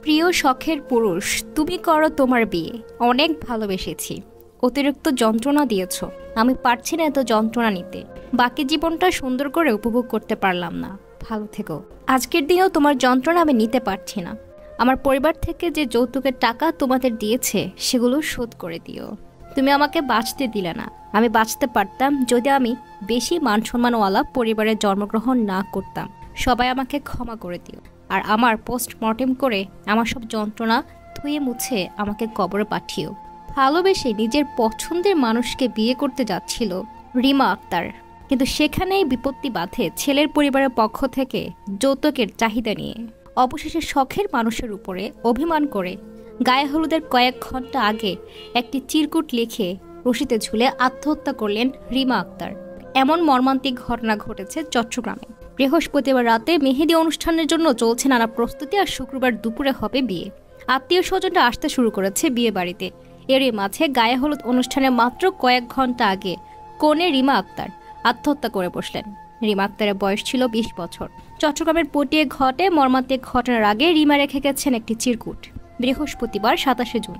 প্রিয় শখের পুরুষ, তুমি করো তোমার বিয়ে। অনেক ভালোবেসেছি, অতিরিক্ত যন্ত্রণা দিয়েছ। আমি পারছি না এত যন্ত্রণা নিতে। বাকি জীবনটা সুন্দর করে উপভোগ করতে পারলাম না। ভালো থেকো। আজকের দিনেও তোমার যন্ত্রণা আমি নিতে পারছি না। আমার পরিবার থেকে যে যৌতুকের টাকা তোমাদের দিয়েছে সেগুলো শোধ করে দিও। তুমি আমাকে বাঁচতে দিলে না। আমি বাঁচতে পারতাম যদি আমি বেশি মান সম্মানওয়ালা পরিবারে জন্মগ্রহণ না করতাম। সবাই আমাকে ক্ষমা করে দিও। আর আমার পোস্টমর্টেম করে আমার সব যন্ত্রণা ধুয়ে মুছে আমাকে কবরে পাঠিও। ভালোবেসে নিজের পছন্দের মানুষকে বিয়ে করতে যাচ্ছিল রিমা আক্তার, কিন্তু সেখানেই বিপত্তি বাধে ছেলের পরিবারের পক্ষ থেকে যৌতুকের চাহিদা নিয়ে। অবশেষে শখের মানুষের উপরে অভিমান করে গায়ে হলুদের কয়েক ঘন্টা আগে একটি চিরকুট লিখে রশিতে ঝুলে আত্মহত্যা করলেন রিমা আক্তার। এমন মর্মান্তিক ঘটনা ঘটেছে চট্টগ্রামে। বৃহস্পতিবার রাতে মেহেদি অনুষ্ঠানের জন্য চলছে নানা প্রস্তুতি, আর শুক্রবার দুপুরে হবে বিয়ে। আত্মীয় স্বজনরা আসতে শুরু করেছে বিয়ে বাড়িতে। এরই মাঝে গায়ে হলুদ অনুষ্ঠানের মাত্র কয়েক ঘন্টা আগে কনে রিমা আক্তার আত্মহত্যা করে বসলেন। রিমা আক্তারের বয়স ছিল 20 বছর। চট্টগ্রামের পটিয়ে ঘটে মর্মান্তিক ঘটনার আগে রিমা রেখে গেছেন একটি চিরকুট। বৃহস্পতিবার 27 জুন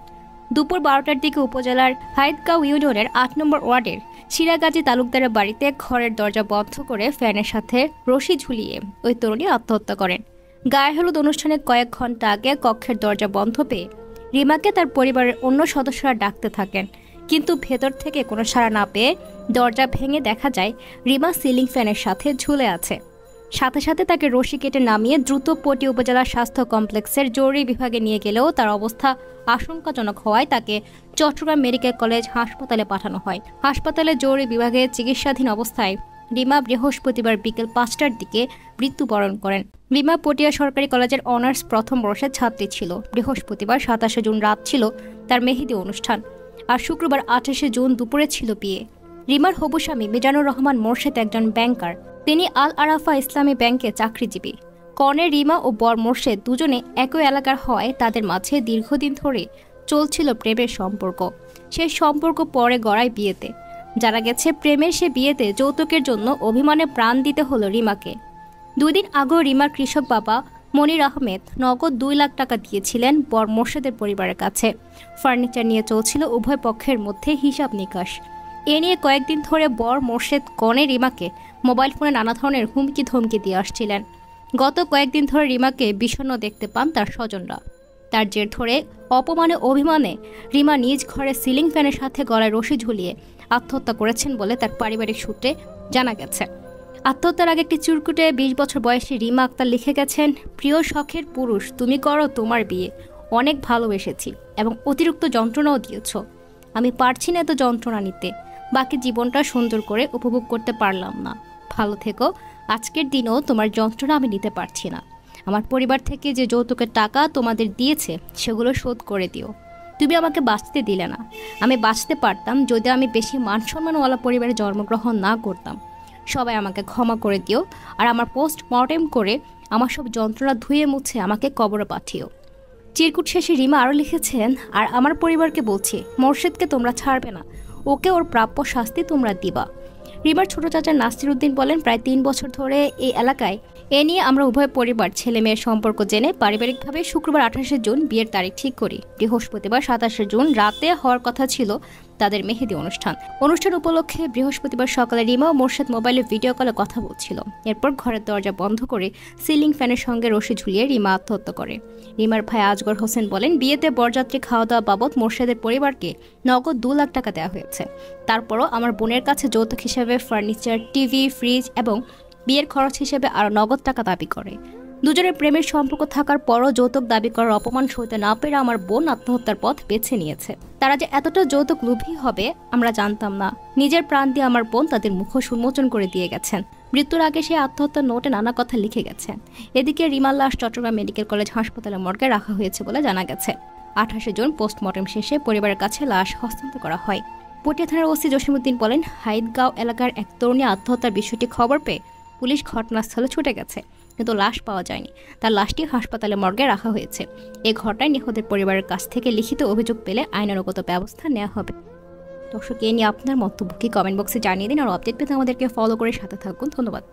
দুপুর 12টার দিকে উপজেলার হাইদগাঁও ইউনিয়নের 8 নম্বর ওয়ার্ডের সিরাগাজী তালুকদারের বাড়িতে ঘরের দরজা বন্ধ করে ফ্যানের সাথে রশি ঝুলিয়ে ওই তরুণী আত্মহত্যা করেন। গায়ে হলুদ অনুষ্ঠানের কয়েক ঘন্টা আগে কক্ষের দরজা বন্ধ পেয়ে রিমাকে তার পরিবারের অন্য সদস্যরা ডাকতে থাকেন, কিন্তু ভেতর থেকে কোনো সাড়া না পেয়ে দরজা ভেঙে দেখা যায় রিমা সিলিং ফ্যানের সাথে ঝুলে আছে। সাথে সাথে তাকে রশি কেটে নামিয়ে দ্রুত পটি উপজেলা স্বাস্থ্য কমপ্লেক্সের জরুরি বিভাগে নিয়ে গেলেও তার অবস্থা আশঙ্কাজনক হওয়ায় তাকে চট্টগ্রাম মেডিকেল কলেজ হাসপাতালে পাঠানো হয়। হাসপাতালে জরুরি বিভাগে চিকিৎসাধীন অবস্থায় রিমা বৃহস্পতিবার বিকেল 5টার দিকে মৃত্যুবরণ করেন। রিমা পটিয়া সরকারি কলেজের অনার্স প্রথম বর্ষের ছাত্রী ছিল। বৃহস্পতিবার 27 জুন রাত ছিল তার মেহেদি অনুষ্ঠান, আর শুক্রবার 28 জুন দুপুরে ছিল বিয়ে। রিমার হবু স্বামী মিজানুর রহমান মোর্শেদ একজন ব্যাংকার। তিনি আল আরাফা ইসলামী ব্যাংকে চাকরিজীবী। কনে রিমা ও বর মোর্শেদ দুজনে একই এলাকার হওয়ায় তাদের মাঝে দীর্ঘদিন ধরে চলছিল প্রেমের সম্পর্ক। সেই সম্পর্ক পরে গড়ায় বিয়েতে। জানা গেছে প্রেমের সে বিয়েতে যৌতুকের জন্য অভিমানে প্রাণ দিতে হলো রিমাকে। 2 দিন আগেও রিমার কৃষক বাবা মনির আহমেদ নগদ 2 লাখ টাকা দিয়েছিলেন বর মোর্শেদের পরিবারের কাছে। ফার্নিচার নিয়ে চলছিল উভয় পক্ষের মধ্যে হিসাব নিকাশ। এ নিয়ে কয়েকদিন ধরে বর মোর্শেদ কনে রিমাকে মোবাইল ফোনে নানা ধরনের হুমকি ধমকি দিয়ে আসছিলেন। গত কয়েকদিন ধরে রিমাকে বিষণ্ণ দেখতে পান তার স্বজনরা। তার জের ধরে অপমানে অভিমানে রিমা নিজ ঘরে সিলিং ফ্যানের সাথে গলায় রশি ঝুলিয়ে আত্মহত্যা করেছেন বলে তার পারিবারিক সূত্রে জানা গেছে। আত্মহত্যার আগে একটি চিরকুটে 20 বছর বয়সী রিমা আক্তার লিখে গেছেন, প্রিয় শখের পুরুষ, তুমি করো তোমার বিয়ে। অনেক ভালোবেসেছি এবং অতিরিক্ত যন্ত্রণাও দিয়েছ। আমি পারছি না এত যন্ত্রণা নিতে। বাকি জীবনটা সুন্দর করে উপভোগ করতে পারলাম না। ভালো থেকো। আজকের দিনেও তোমার যন্ত্রণা আমি নিতে পারছি না। আমার পরিবার থেকে যে যৌতুকের টাকা তোমাদের দিয়েছে সেগুলো শোধ করে দিও। তুমি আমাকে বাঁচতে দিলে না। আমি বাঁচতে পারতাম যদি আমি বেশি মান সম্মানওয়ালা পরিবারে জন্মগ্রহণ না করতাম। সবাই আমাকে ক্ষমা করে দিও। আর আমার পোস্টমর্টেম করে আমার সব যন্ত্রণা ধুয়ে মুছে আমাকে কবরে পাঠিও। চিরকুট শেষে রিমা আরও লিখেছেন, আর আমার পরিবারকে বলছি, মোর্শেদকে তোমরা ছাড়বে না। ওকে ওর প্রাপ্য শাস্তি তোমরা দিবা। রিমার ছোট চাচা নাসির উদ্দিন বলেন, প্রায় 3 বছর ধরে এই এলাকায় এ নিয়ে আমরা উভয় পরিবার ছেলে মেয়ের সম্পর্ক জেনে পারিবারিকভাবে শুক্রবার 28 জুন বিয়ের তারিখ ঠিক করি। বৃহস্পতিবার 27 জুন রাতে হওয়ার কথা ছিল তাদের মেহেদি অনুষ্ঠান উপলক্ষে বৃহস্পতিবার সকালে রিমা ও মোর্শেদ মোবাইলে ভিডিও কলে কথা বলছিল। এরপর ঘরের দরজা বন্ধ করে সিলিং ফ্যানের সঙ্গে রশি ঝুলিয়ে রিমা আত্মহত্যা করে। রিমার ভাই আজগর হোসেন বলেন, বিয়েতে বরযাত্রী খাওয়া দাওয়া বাবদ মোর্শেদের পরিবারকে নগদ 2 লাখ টাকা দেওয়া হয়েছে। তারপরও আমার বোনের কাছে যৌতুক হিসেবে ফার্নিচার, টিভি, ফ্রিজ এবং বিয়ের খরচ হিসেবে আরও নগদ টাকা দাবি করে। দুজনের প্রেমের সম্পর্ক থাকার পরও যৌতুক দাবি করার অপমান সইতে না পেরে আমার বোন আত্মহত্যার পথ বেছে নিয়েছে। তারা যে এতটা যৌতুক লোভী হবে আমরা জানতাম না। নিজের প্রাণ দিয়ে আমার বোন তাদের মুখোশ উন্মোচন করে দিয়ে গেছেন। মৃত্যুর আগে সে আত্মহত্যার নোটে নানা কথা লিখে গেছেন। এদিকে রিমার লাশ চট্টগ্রাম মেডিকেল কলেজ হাসপাতালে মর্গে রাখা হয়েছে বলে জানা গেছে। 28 জুন পোস্টমর্টেম শেষে পরিবারের কাছে লাশ হস্তান্তর করা হয়। পটিয়া থানার ওসি জসিমউদ্দিন বলেন, হাইদগাঁও এলাকার এক তরুণী আত্মহত্যার বিষয়টি খবর পেয়ে পুলিশ ঘটনাস্থলে ছুটে গেছে, কিন্তু লাশ পাওয়া যায়নি। তার লাশটি হাসপাতালে মর্গে রাখা হয়েছে। এই ঘটনায় নিহতের পরিবারের কাছ থেকে লিখিত অভিযোগ পেলে আইনানুগত ব্যবস্থা নেওয়া হবে। দর্শক, এ নিয়ে আপনার মন্তব্য কি কমেন্ট বক্সে জানিয়ে দিন। আর আপডেট পেতে আমাদেরকে ফলো করে সাথে থাকুন। ধন্যবাদ।